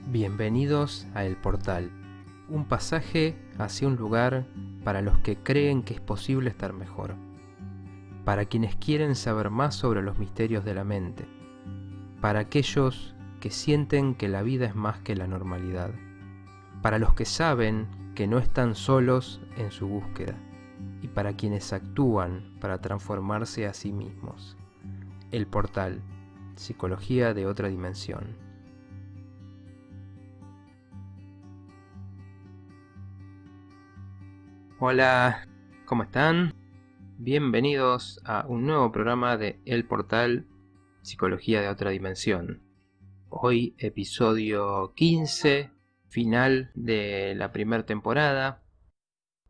Bienvenidos a El Portal, un pasaje hacia un lugar para los que creen que es posible estar mejor, para quienes quieren saber más sobre los misterios de la mente, para aquellos que sienten que la vida es más que la normalidad, para los que saben que no están solos en su búsqueda, y para quienes actúan para transformarse a sí mismos. El Portal, psicología de otra dimensión. Hola, ¿cómo están? Bienvenidos a un nuevo programa de El Portal, psicología de otra dimensión. Hoy episodio 15, final de la primera temporada.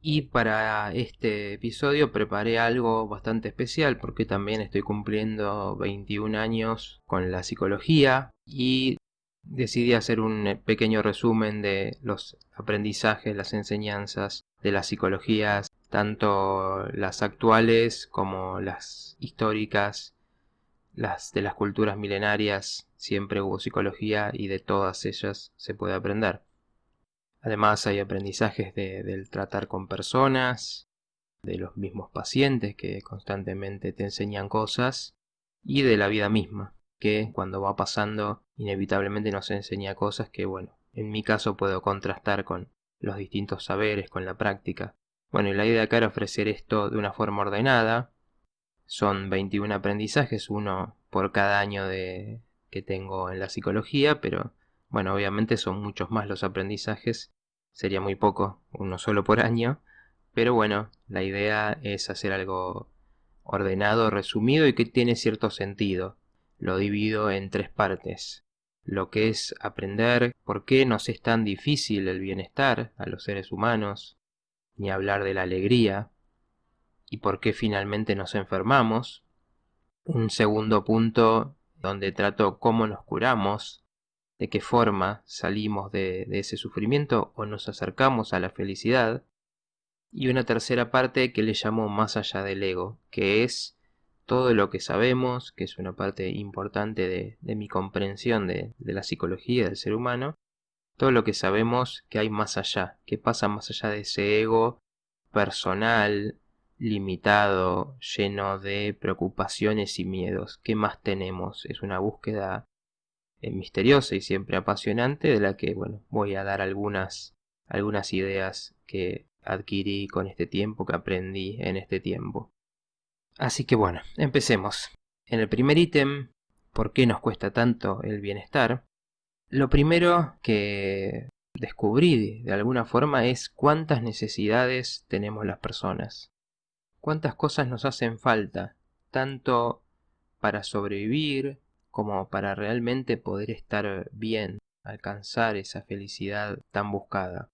Y para este episodio preparé algo bastante especial porque también estoy cumpliendo 21 años con la psicología y decidí hacer un pequeño resumen de los aprendizajes, las enseñanzas de las psicologías, tanto las actuales como las históricas, las de las culturas milenarias. Siempre hubo psicología y de todas ellas se puede aprender. Además hay aprendizajes del tratar con personas, de los mismos pacientes que constantemente te enseñan cosas, y de la vida misma, que cuando va pasando inevitablemente nos enseña cosas que, bueno, en mi caso puedo contrastar con los distintos saberes, con la práctica. Bueno, y la idea acá era ofrecer esto de una forma ordenada. Son 21 aprendizajes, uno por cada año que tengo en la psicología, pero bueno, obviamente son muchos más los aprendizajes. Sería muy poco, uno solo por año. Pero bueno, la idea es hacer algo ordenado, resumido y que tiene cierto sentido. Lo divido en tres partes. Lo que es aprender por qué nos es tan difícil el bienestar a los seres humanos, ni hablar de la alegría, y por qué finalmente nos enfermamos. Un segundo punto donde trato cómo nos curamos, de qué forma salimos de ese sufrimiento o nos acercamos a la felicidad. Y una tercera parte que le llamo más allá del ego, que es todo lo que sabemos, que es una parte importante de mi comprensión de la psicología del ser humano, todo lo que sabemos que hay más allá, que pasa más allá de ese ego personal, limitado, lleno de preocupaciones y miedos. ¿Qué más tenemos? Es una búsqueda misteriosa y siempre apasionante, de la que, bueno, voy a dar algunas ideas que adquirí con este tiempo, que aprendí en este tiempo. Así que bueno, empecemos. En el primer ítem, ¿por qué nos cuesta tanto el bienestar? Lo primero que descubrí de alguna forma es cuántas necesidades tenemos las personas. Cuántas cosas nos hacen falta, tanto para sobrevivir como para realmente poder estar bien, alcanzar esa felicidad tan buscada.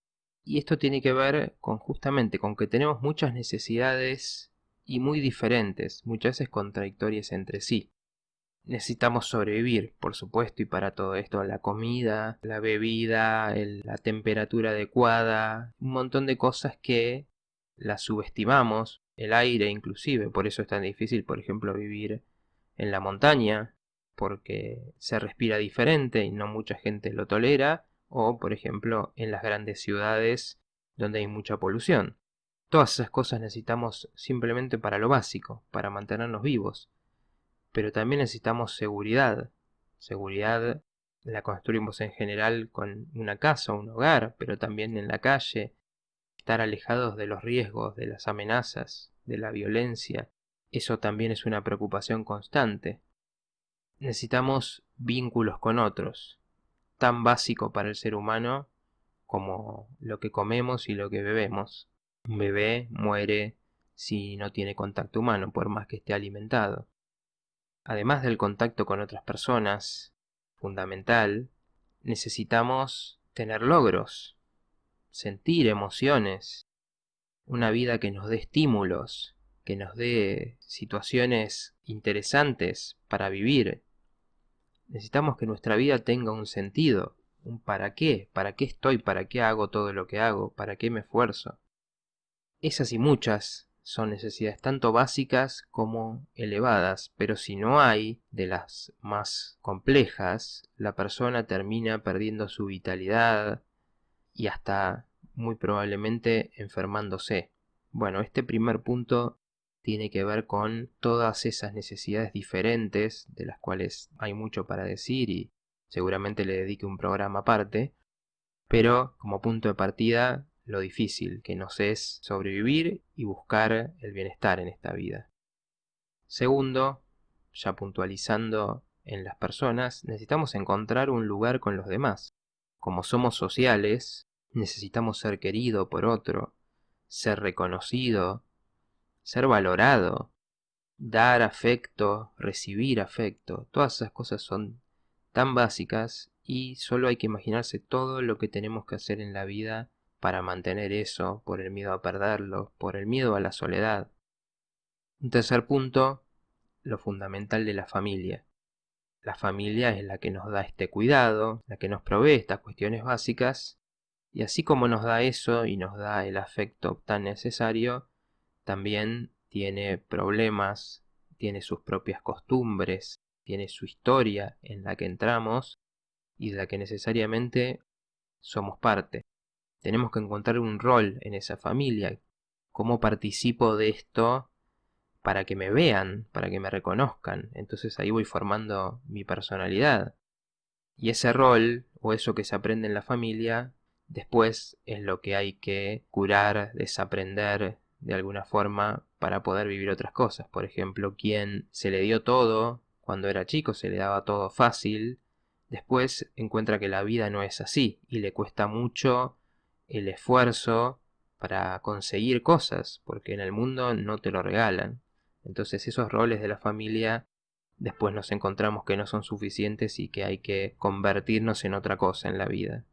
Y esto tiene que ver justamente con que tenemos muchas necesidades y muy diferentes, muchas veces contradictorias entre sí. Necesitamos sobrevivir, por supuesto, y para todo esto la comida, la bebida, la temperatura adecuada, un montón de cosas que las subestimamos, el aire inclusive, por eso es tan difícil, por ejemplo, vivir en la montaña, porque se respira diferente y no mucha gente lo tolera, o por ejemplo en las grandes ciudades donde hay mucha polución. Todas esas cosas necesitamos simplemente para lo básico, para mantenernos vivos. Pero también necesitamos seguridad. Seguridad la construimos en general con una casa, un hogar, pero también en la calle. Estar alejados de los riesgos, de las amenazas, de la violencia. Eso también es una preocupación constante. Necesitamos vínculos con otros, tan básico para el ser humano como lo que comemos y lo que bebemos. Un bebé muere si no tiene contacto humano, por más que esté alimentado. Además del contacto con otras personas, fundamental, necesitamos tener logros, sentir emociones, una vida que nos dé estímulos, que nos dé situaciones interesantes para vivir. Necesitamos que nuestra vida tenga un sentido, un para qué estoy, para qué hago todo lo que hago, para qué me esfuerzo. Esas y muchas son necesidades tanto básicas como elevadas, pero si no hay de las más complejas, la persona termina perdiendo su vitalidad y hasta muy probablemente enfermándose. Bueno, este primer punto tiene que ver con todas esas necesidades diferentes, de las cuales hay mucho para decir y seguramente le dedique un programa aparte, pero como punto de partida, lo difícil que nos es sobrevivir y buscar el bienestar en esta vida. Segundo, ya puntualizando en las personas, necesitamos encontrar un lugar con los demás. Como somos sociales, necesitamos ser querido por otro, ser reconocido, ser valorado, dar afecto, recibir afecto. Todas esas cosas son tan básicas y solo hay que imaginarse todo lo que tenemos que hacer en la vida para mantener eso, por el miedo a perderlo, por el miedo a la soledad. Un tercer punto, lo fundamental de la familia. La familia es la que nos da este cuidado, la que nos provee estas cuestiones básicas, y así como nos da eso y nos da el afecto tan necesario, también tiene problemas, tiene sus propias costumbres, tiene su historia en la que entramos y de la que necesariamente somos parte. Tenemos que encontrar un rol en esa familia. ¿Cómo participo de esto para que me vean, para que me reconozcan? Entonces ahí voy formando mi personalidad. Y ese rol, o eso que se aprende en la familia, después es lo que hay que curar, desaprender de alguna forma para poder vivir otras cosas. Por ejemplo, quien se le dio todo cuando era chico, se le daba todo fácil, después encuentra que la vida no es así y le cuesta mucho el esfuerzo para conseguir cosas, porque en el mundo no te lo regalan. Entonces esos roles de la familia después nos encontramos que no son suficientes y que hay que convertirnos en otra cosa en la vida.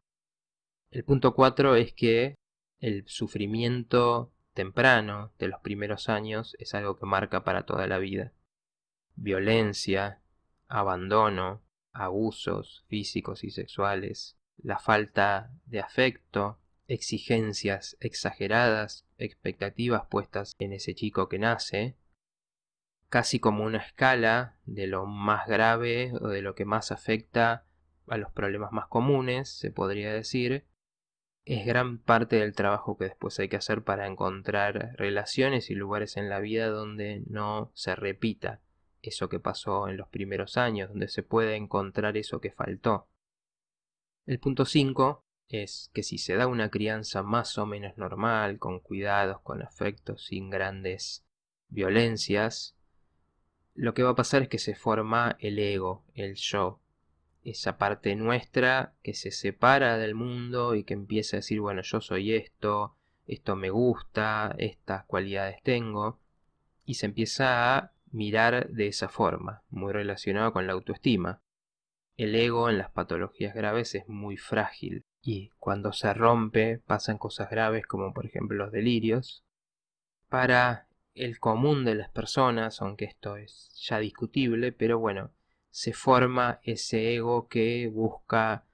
El punto 4 es que el sufrimiento temprano de los primeros años es algo que marca para toda la vida. Violencia, abandono, abusos físicos y sexuales, la falta de afecto, exigencias exageradas, expectativas puestas en ese chico que nace, casi como una escala de lo más grave o de lo que más afecta a los problemas más comunes, se podría decir, es gran parte del trabajo que después hay que hacer para encontrar relaciones y lugares en la vida donde no se repita eso que pasó en los primeros años, donde se puede encontrar eso que faltó. El punto 5 es que si se da una crianza más o menos normal, con cuidados, con afectos, sin grandes violencias, lo que va a pasar es que se forma el ego, el yo, esa parte nuestra que se separa del mundo y que empieza a decir, bueno, yo soy esto, esto me gusta, estas cualidades tengo, y se empieza a mirar de esa forma, muy relacionado con la autoestima. El ego en las patologías graves es muy frágil y cuando se rompe pasan cosas graves como por ejemplo los delirios. Para el común de las personas, aunque esto es ya discutible, pero bueno, se forma ese ego que busca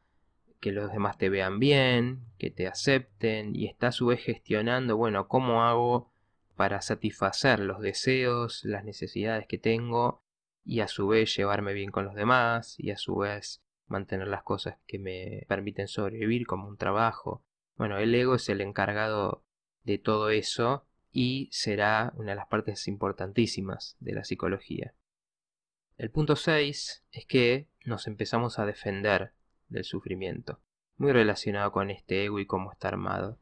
que los demás te vean bien, que te acepten y está a su vez gestionando, bueno, ¿cómo hago para satisfacer los deseos, las necesidades que tengo y a su vez llevarme bien con los demás y a su vez mantener las cosas que me permiten sobrevivir como un trabajo? Bueno, el ego es el encargado de todo eso y será una de las partes importantísimas de la psicología. El punto 6 es que nos empezamos a defender del sufrimiento, muy relacionado con este ego y cómo está armado.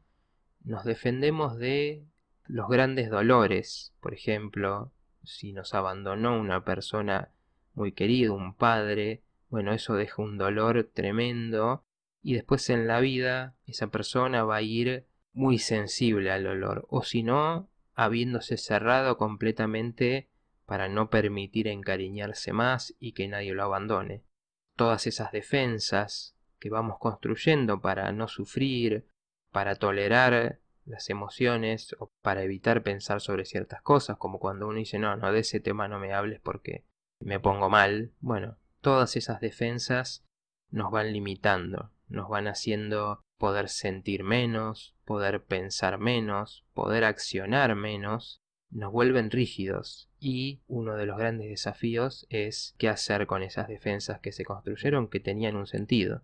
Nos defendemos de los grandes dolores, por ejemplo, si nos abandonó una persona muy querida, un padre, bueno, eso deja un dolor tremendo y después en la vida esa persona va a ir muy sensible al dolor, o si no, habiéndose cerrado completamente para no permitir encariñarse más y que nadie lo abandone. Todas esas defensas que vamos construyendo para no sufrir, para tolerar las emociones o para evitar pensar sobre ciertas cosas, como cuando uno dice no, de ese tema no me hables porque me pongo mal. Bueno, todas esas defensas nos van limitando, nos van haciendo poder sentir menos, poder pensar menos, poder accionar menos nos vuelven rígidos y uno de los grandes desafíos es qué hacer con esas defensas que se construyeron que tenían un sentido.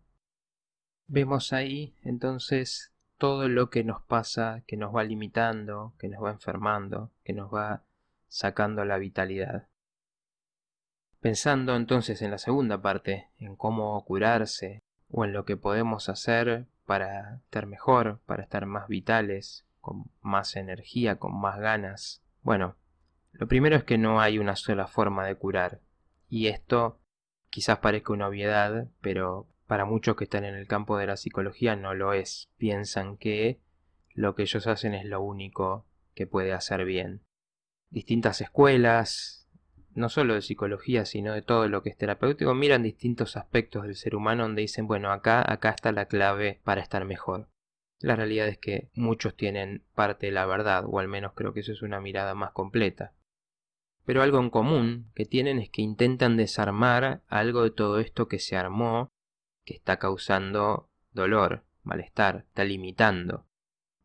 Vemos ahí entonces todo lo que nos pasa, que nos va limitando, que nos va enfermando, que nos va sacando la vitalidad. Pensando entonces en la segunda parte, en cómo curarse o en lo que podemos hacer para estar mejor, para estar más vitales, con más energía, con más ganas. Bueno, lo primero es que no hay una sola forma de curar. Y esto quizás parezca una obviedad, pero para muchos que están en el campo de la psicología no lo es. Piensan que lo que ellos hacen es lo único que puede hacer bien. Distintas escuelas, no solo de psicología, sino de todo lo que es terapéutico, miran distintos aspectos del ser humano donde dicen, bueno, acá está la clave para estar mejor. La realidad es que muchos tienen parte de la verdad, o al menos creo que eso es una mirada más completa. Pero algo en común que tienen es que intentan desarmar algo de todo esto que se armó, que está causando dolor, malestar, está limitando.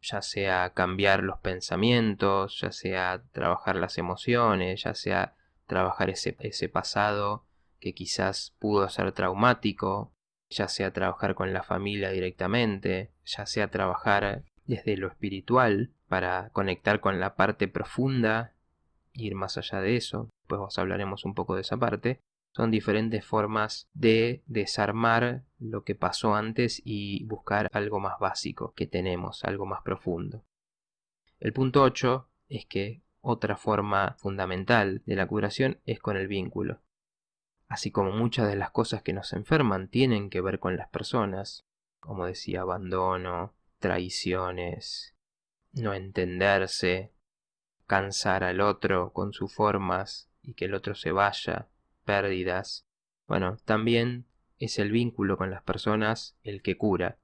Ya sea cambiar los pensamientos, ya sea trabajar las emociones, ya sea trabajar ese pasado que quizás pudo ser traumático, ya sea trabajar con la familia directamente, ya sea trabajar desde lo espiritual para conectar con la parte profunda, ir más allá de eso, después hablaremos un poco de esa parte. Son diferentes formas de desarmar lo que pasó antes y buscar algo más básico que tenemos, algo más profundo. El punto 8 es que otra forma fundamental de la curación es con el vínculo. Así como muchas de las cosas que nos enferman tienen que ver con las personas, como decía, abandono, traiciones, no entenderse, cansar al otro con sus formas y que el otro se vaya, pérdidas. Bueno, también es el vínculo con las personas el que cura,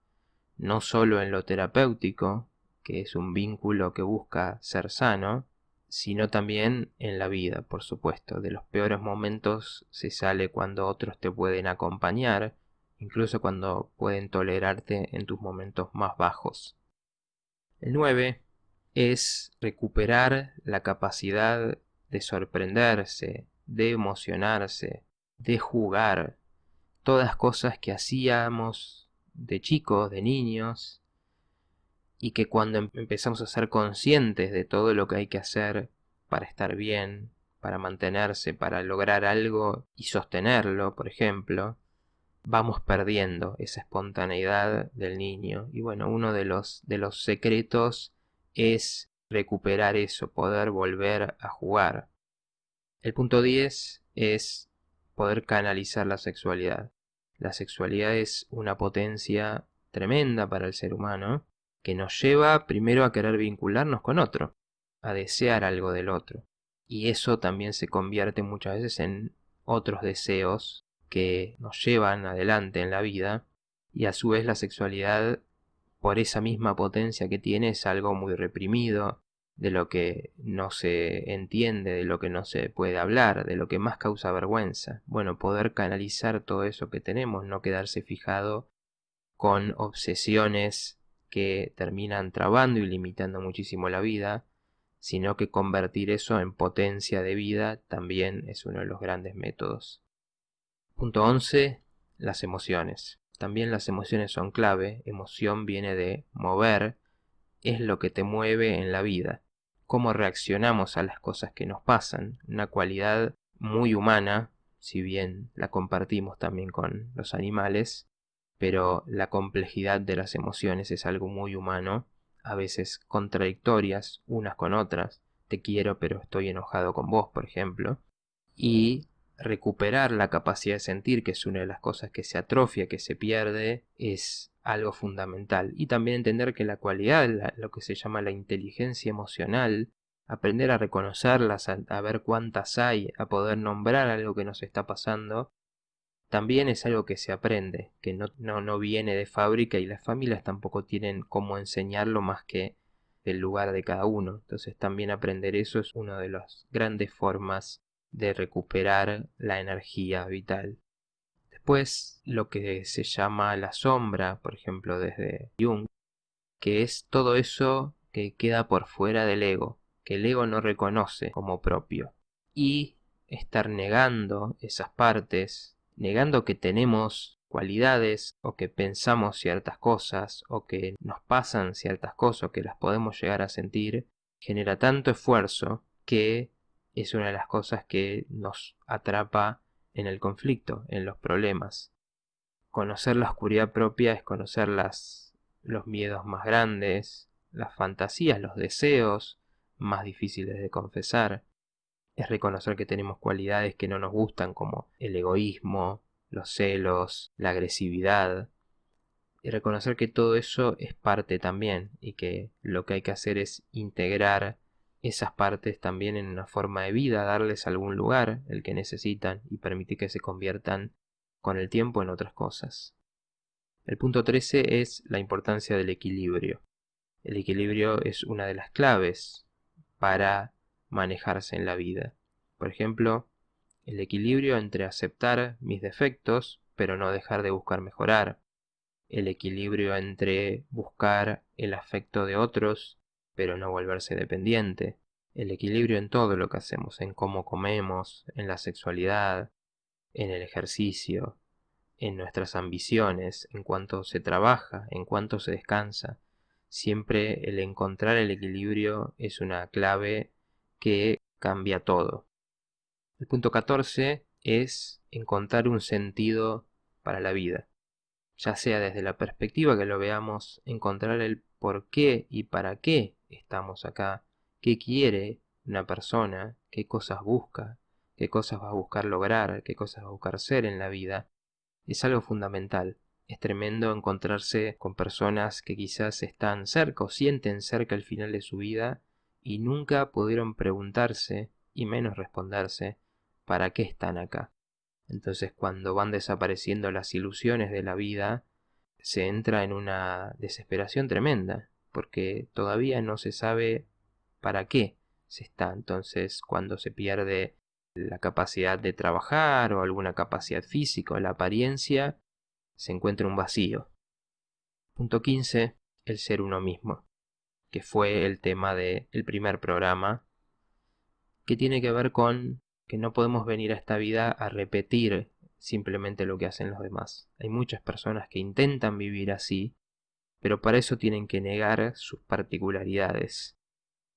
no solo en lo terapéutico, que es un vínculo que busca ser sano, sino también en la vida, por supuesto. De los peores momentos se sale cuando otros te pueden acompañar, incluso cuando pueden tolerarte en tus momentos más bajos. El 9 es recuperar la capacidad de sorprenderse, de emocionarse, de jugar, todas cosas que hacíamos de chicos, de niños, y que cuando empezamos a ser conscientes de todo lo que hay que hacer para estar bien, para mantenerse, para lograr algo y sostenerlo, por ejemplo, vamos perdiendo esa espontaneidad del niño. Y bueno, uno de los secretos es recuperar eso, poder volver a jugar. El punto 10 es poder canalizar la sexualidad. La sexualidad es una potencia tremenda para el ser humano que nos lleva primero a querer vincularnos con otro, a desear algo del otro. Y eso también se convierte muchas veces en otros deseos que nos llevan adelante en la vida, y a su vez la sexualidad, por esa misma potencia que tiene, es algo muy reprimido, de lo que no se entiende, de lo que no se puede hablar, de lo que más causa vergüenza. Bueno, poder canalizar todo eso que tenemos, no quedarse fijado con obsesiones que terminan trabando y limitando muchísimo la vida, sino que convertir eso en potencia de vida también es uno de los grandes métodos. Punto 11. Las emociones. También las emociones son clave. Emoción viene de mover, es lo que te mueve en la vida. Cómo reaccionamos a las cosas que nos pasan. Una cualidad muy humana, si bien la compartimos también con los animales, pero la complejidad de las emociones es algo muy humano, a veces contradictorias unas con otras. Te quiero pero estoy enojado con vos, por ejemplo. Y recuperar la capacidad de sentir, que es una de las cosas que se atrofia, que se pierde, es algo fundamental. Y también entender que la cualidad, lo que se llama la inteligencia emocional, aprender a reconocerlas, a ver cuántas hay, a poder nombrar algo que nos está pasando, también es algo que se aprende, que no viene de fábrica, y las familias tampoco tienen cómo enseñarlo más que del lugar de cada uno. Entonces también aprender eso es una de las grandes formas de recuperar la energía vital. Después lo que se llama la sombra, por ejemplo desde Jung, que es todo eso que queda por fuera del ego, que el ego no reconoce como propio. Y estar negando esas partes, negando que tenemos cualidades o que pensamos ciertas cosas o que nos pasan ciertas cosas o que las podemos llegar a sentir, genera tanto esfuerzo que es una de las cosas que nos atrapa en el conflicto, en los problemas. Conocer la oscuridad propia es conocer los miedos más grandes, las fantasías, los deseos más difíciles de confesar. Es reconocer que tenemos cualidades que no nos gustan, como el egoísmo, los celos, la agresividad. Y reconocer que todo eso es parte también y que lo que hay que hacer es integrar esas partes también en una forma de vida, darles algún lugar, el que necesitan, y permitir que se conviertan con el tiempo en otras cosas. El punto 13 es la importancia del equilibrio. El equilibrio es una de las claves para manejarse en la vida. Por ejemplo, el equilibrio entre aceptar mis defectos, pero no dejar de buscar mejorar. El equilibrio entre buscar el afecto de otros, pero no volverse dependiente. El equilibrio en todo lo que hacemos, en cómo comemos, en la sexualidad, en el ejercicio, en nuestras ambiciones, en cuanto se trabaja, en cuanto se descansa. Siempre el encontrar el equilibrio es una clave que cambia todo. El punto 14 es encontrar un sentido para la vida. Ya sea desde la perspectiva que lo veamos, encontrar el por qué y para qué estamos acá, qué quiere una persona, qué cosas busca, qué cosas va a buscar lograr, qué cosas va a buscar ser en la vida. Es algo fundamental. Es tremendo encontrarse con personas que quizás están cerca o sienten cerca al final de su vida y nunca pudieron preguntarse, y menos responderse, ¿para qué están acá? Entonces, cuando van desapareciendo las ilusiones de la vida, se entra en una desesperación tremenda, porque todavía no se sabe para qué se está. Entonces, cuando se pierde la capacidad de trabajar o alguna capacidad física o la apariencia, se encuentra un vacío. Punto 15. El ser uno mismo, que fue el tema del primer programa, que tiene que ver con que no podemos venir a esta vida a repetir simplemente lo que hacen los demás. Hay muchas personas que intentan vivir así, pero para eso tienen que negar sus particularidades,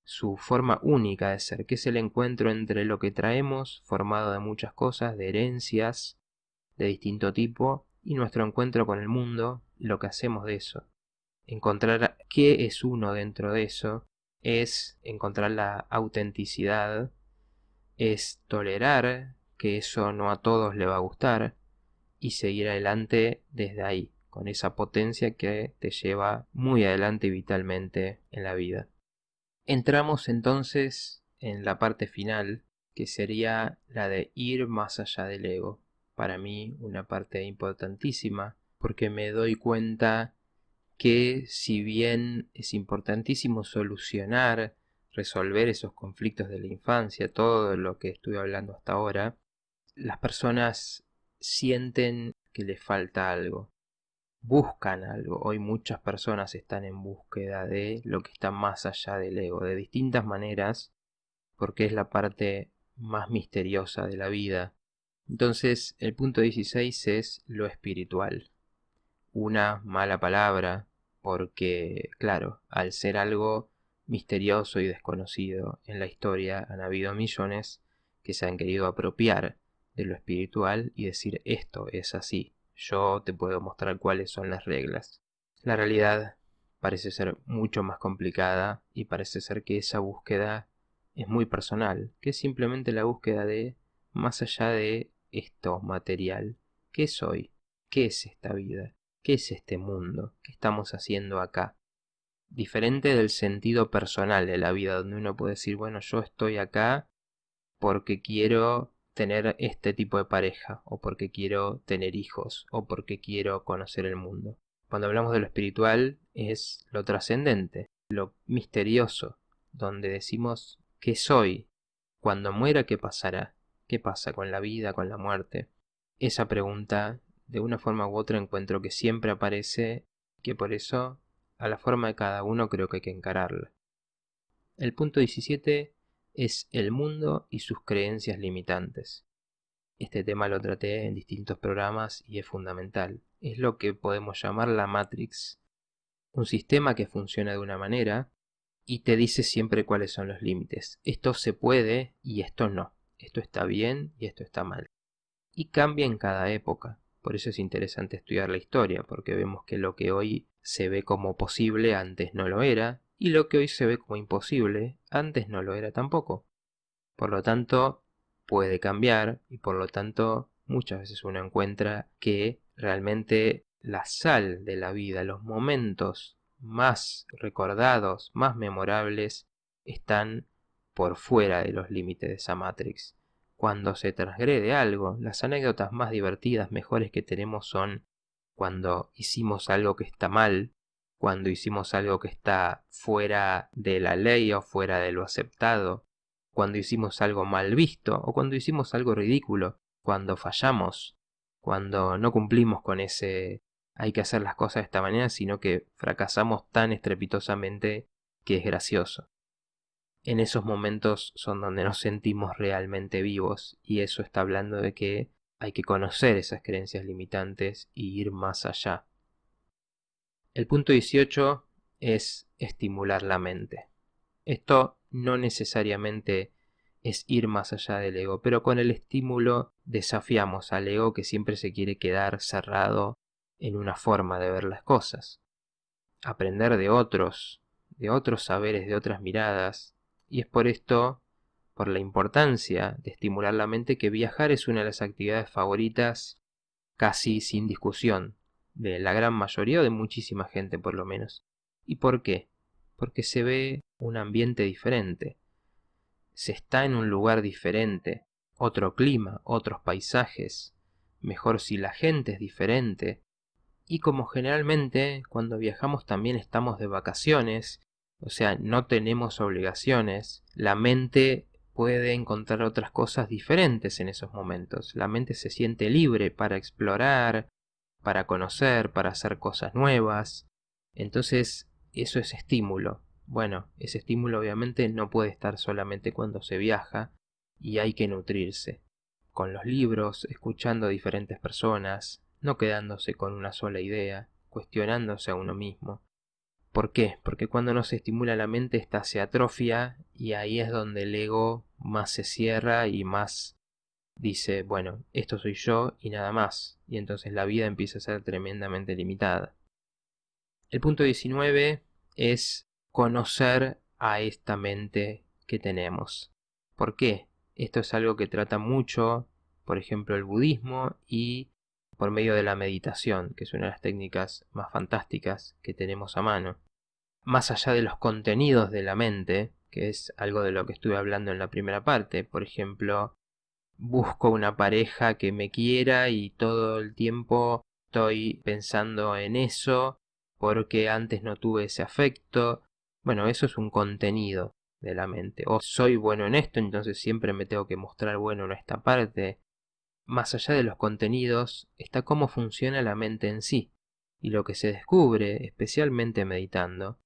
su forma única de ser, que es el encuentro entre lo que traemos, formado de muchas cosas, de herencias de distinto tipo, y nuestro encuentro con el mundo, lo que hacemos de eso. Encontrar qué es uno dentro de eso es encontrar la autenticidad, es tolerar que eso no a todos le va a gustar y seguir adelante desde ahí, con esa potencia que te lleva muy adelante vitalmente en la vida. Entramos entonces en la parte final, que sería la de ir más allá del ego. Para mí una parte importantísima, porque me doy cuenta que si bien es importantísimo solucionar, resolver esos conflictos de la infancia, todo lo que estuve hablando hasta ahora, las personas sienten que les falta algo, buscan algo. Hoy muchas personas están en búsqueda de lo que está más allá del ego, de distintas maneras, porque es la parte más misteriosa de la vida. Entonces, el punto 16 es lo espiritual. Una mala palabra, porque, claro, al ser algo misterioso y desconocido en la historia, han habido millones que se han querido apropiar de lo espiritual y decir esto es así, yo te puedo mostrar cuáles son las reglas. La realidad parece ser mucho más complicada y parece ser que esa búsqueda es muy personal, que es simplemente la búsqueda de, más allá de esto material, ¿qué soy? ¿Qué es esta vida? ¿Qué es este mundo? ¿Qué estamos haciendo acá? Diferente del sentido personal de la vida, donde uno puede decir, bueno, yo estoy acá porque quiero tener este tipo de pareja, o porque quiero tener hijos, o porque quiero conocer el mundo. Cuando hablamos de lo espiritual es lo trascendente, lo misterioso, donde decimos, ¿qué soy? Cuando muera, ¿qué pasará? ¿Qué pasa con la vida, con la muerte? Esa pregunta, de una forma u otra, encuentro que siempre aparece, que por eso, a la forma de cada uno, creo que hay que encararla. El punto 17 es el mundo y sus creencias limitantes. Este tema lo traté en distintos programas y es fundamental. Es lo que podemos llamar la Matrix, un sistema que funciona de una manera y te dice siempre cuáles son los límites. Esto se puede y esto no. Esto está bien y esto está mal. Y cambia en cada época. Por eso es interesante estudiar la historia, porque vemos que lo que hoy se ve como posible antes no lo era, y lo que hoy se ve como imposible antes no lo era tampoco. Por lo tanto, puede cambiar y por lo tanto muchas veces uno encuentra que realmente la sal de la vida, los momentos más recordados, más memorables, están por fuera de los límites de esa Matrix. Cuando se transgrede algo, las anécdotas más divertidas, mejores que tenemos son cuando hicimos algo que está mal, cuando hicimos algo que está fuera de la ley o fuera de lo aceptado, cuando hicimos algo mal visto o cuando hicimos algo ridículo, cuando fallamos, cuando no cumplimos con ese hay que hacer las cosas de esta manera, sino que fracasamos tan estrepitosamente que es gracioso. En esos momentos son donde nos sentimos realmente vivos y eso está hablando de que hay que conocer esas creencias limitantes y ir más allá. El punto 18 es estimular la mente. Esto no necesariamente es ir más allá del ego, pero con el estímulo desafiamos al ego que siempre se quiere quedar cerrado en una forma de ver las cosas. Aprender de otros saberes, de otras miradas, y es por esto, por la importancia de estimular la mente, que viajar es una de las actividades favoritas casi sin discusión, de la gran mayoría o de muchísima gente por lo menos. ¿Y por qué? Porque se ve un ambiente diferente, se está en un lugar diferente, otro clima, otros paisajes, mejor si la gente es diferente. Y como generalmente cuando viajamos también estamos de vacaciones, o sea, no tenemos obligaciones, la mente puede encontrar otras cosas diferentes en esos momentos. La mente se siente libre para explorar, para conocer, para hacer cosas nuevas. Entonces, eso es estímulo. Bueno, ese estímulo obviamente no puede estar solamente cuando se viaja y hay que nutrirse. Con los libros, escuchando a diferentes personas, no quedándose con una sola idea, cuestionándose a uno mismo. ¿Por qué? Porque cuando no se estimula la mente, ésta se atrofia y ahí es donde el ego más se cierra y más dice, bueno, esto soy yo y nada más. Y entonces la vida empieza a ser tremendamente limitada. El punto 19 es conocer a esta mente que tenemos. ¿Por qué? Esto es algo que trata mucho, por ejemplo, el budismo y por medio de la meditación, que es una de las técnicas más fantásticas que tenemos a mano. Más allá de los contenidos de la mente, que es algo de lo que estuve hablando en la primera parte, por ejemplo, busco una pareja que me quiera y todo el tiempo estoy pensando en eso porque antes no tuve ese afecto. Bueno, eso es un contenido de la mente. O soy bueno en esto, entonces siempre me tengo que mostrar bueno en esta parte. Más allá de los contenidos está cómo funciona la mente en sí. Y lo que se descubre, especialmente meditando,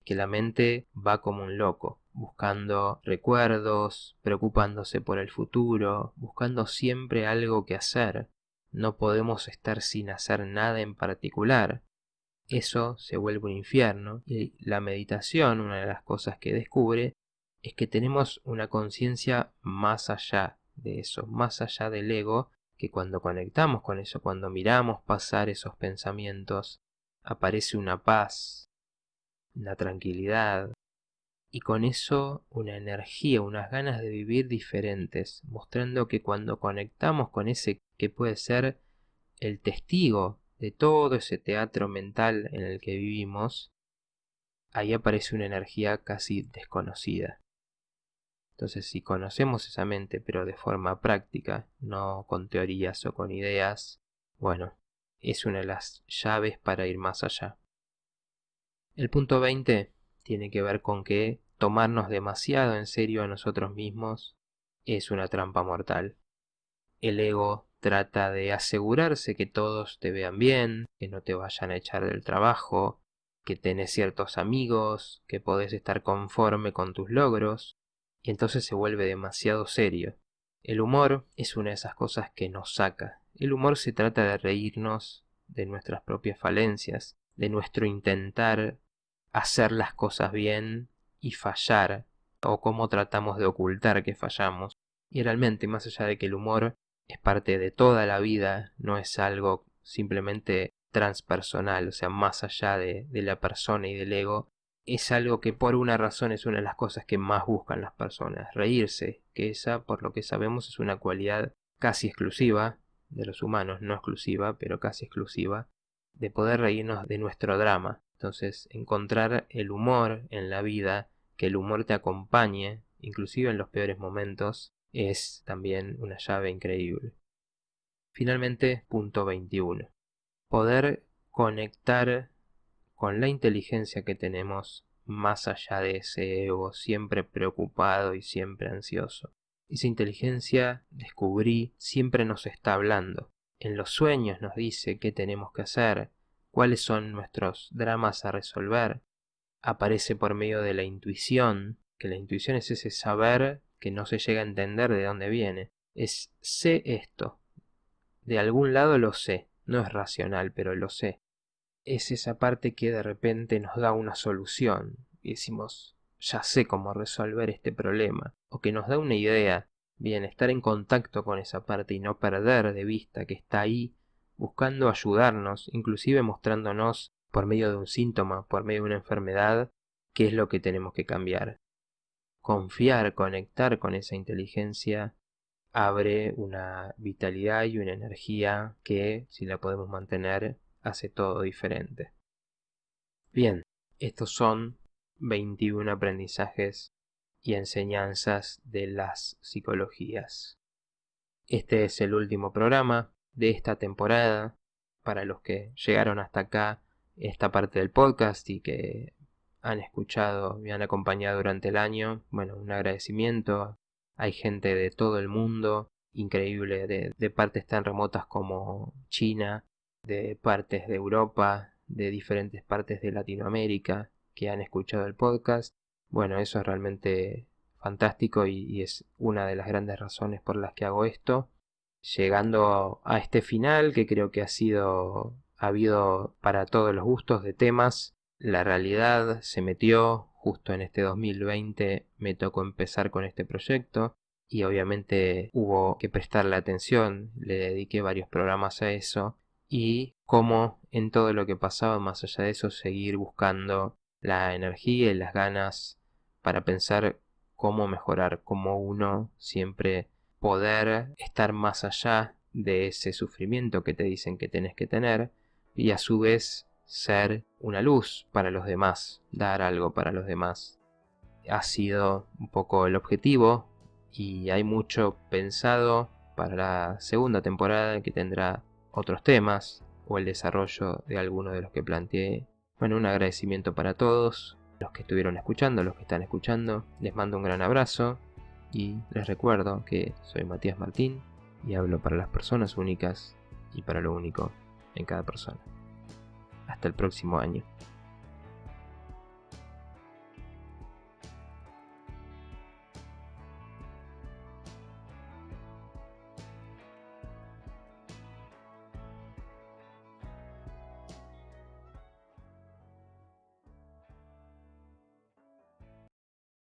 que la mente va como un loco, buscando recuerdos, preocupándose por el futuro, buscando siempre algo que hacer. No podemos estar sin hacer nada en particular. Eso se vuelve un infierno y la meditación, una de las cosas que descubre, es que tenemos una conciencia más allá de eso, más allá del ego, que cuando conectamos con eso, cuando miramos pasar esos pensamientos, aparece una paz, una tranquilidad y con eso una energía, unas ganas de vivir diferentes, mostrando que cuando conectamos con ese que puede ser el testigo de todo ese teatro mental en el que vivimos, ahí aparece una energía casi desconocida. Entonces, si conocemos esa mente, pero de forma práctica, no con teorías o con ideas, bueno, es una de las llaves para ir más allá. El punto 20 tiene que ver con que tomarnos demasiado en serio a nosotros mismos es una trampa mortal. El ego trata de asegurarse que todos te vean bien, que no te vayan a echar del trabajo, que tenés ciertos amigos, que podés estar conforme con tus logros, y entonces se vuelve demasiado serio. El humor es una de esas cosas que nos saca. El humor se trata de reírnos de nuestras propias falencias, de nuestro intentar hacer las cosas bien y fallar, o cómo tratamos de ocultar que fallamos. Y realmente, más allá de que el humor es parte de toda la vida, no es algo simplemente transpersonal, o sea, más allá de la persona y del ego, es algo que por una razón es una de las cosas que más buscan las personas, reírse, que esa, por lo que sabemos, es una cualidad casi exclusiva de los humanos, no exclusiva, pero casi exclusiva, de poder reírnos de nuestro drama. Entonces, encontrar el humor en la vida, que el humor te acompañe, inclusive en los peores momentos, es también una llave increíble. Finalmente, punto 21. Poder conectar con la inteligencia que tenemos más allá de ese ego siempre preocupado y siempre ansioso. Esa inteligencia, descubrí, siempre nos está hablando. En los sueños nos dice qué tenemos que hacer, cuáles son nuestros dramas a resolver. Aparece por medio de la intuición, que la intuición es ese saber que no se llega a entender de dónde viene. Es sé esto, de algún lado lo sé, no es racional, pero lo sé. Es esa parte que de repente nos da una solución y decimos, ya sé cómo resolver este problema, o que nos da una idea. Bien, estar en contacto con esa parte y no perder de vista que está ahí, buscando ayudarnos, inclusive mostrándonos por medio de un síntoma, por medio de una enfermedad, qué es lo que tenemos que cambiar. Confiar, conectar con esa inteligencia abre una vitalidad y una energía que, si la podemos mantener, hace todo diferente. Bien, estos son 21 aprendizajes y enseñanzas de las psicologías. Este es el último programa de esta temporada. Para los que llegaron hasta acá, esta parte del podcast y que han escuchado y han acompañado durante el año, bueno, un agradecimiento. Hay gente de todo el mundo, increíble, de partes tan remotas como China, de partes de Europa, de diferentes partes de Latinoamérica que han escuchado el podcast. Bueno, eso es realmente fantástico y es una de las grandes razones por las que hago esto. Llegando a este final que creo que ha habido para todos los gustos de temas. La realidad se metió justo en este 2020, me tocó empezar con este proyecto y obviamente hubo que prestarle atención, le dediqué varios programas a eso y como en todo lo que pasaba más allá de eso seguir buscando la energía y las ganas para pensar cómo mejorar, cómo uno siempre poder estar más allá de ese sufrimiento que te dicen que tenés que tener y a su vez ser una luz para los demás, dar algo para los demás. Ha sido un poco el objetivo y hay mucho pensado para la segunda temporada que tendrá otros temas o el desarrollo de algunos de los que planteé. Bueno, un agradecimiento para todos los que estuvieron escuchando, los que están escuchando. Les mando un gran abrazo y les recuerdo que soy Matías Martín y hablo para las personas únicas y para lo único en cada persona. Hasta el próximo año.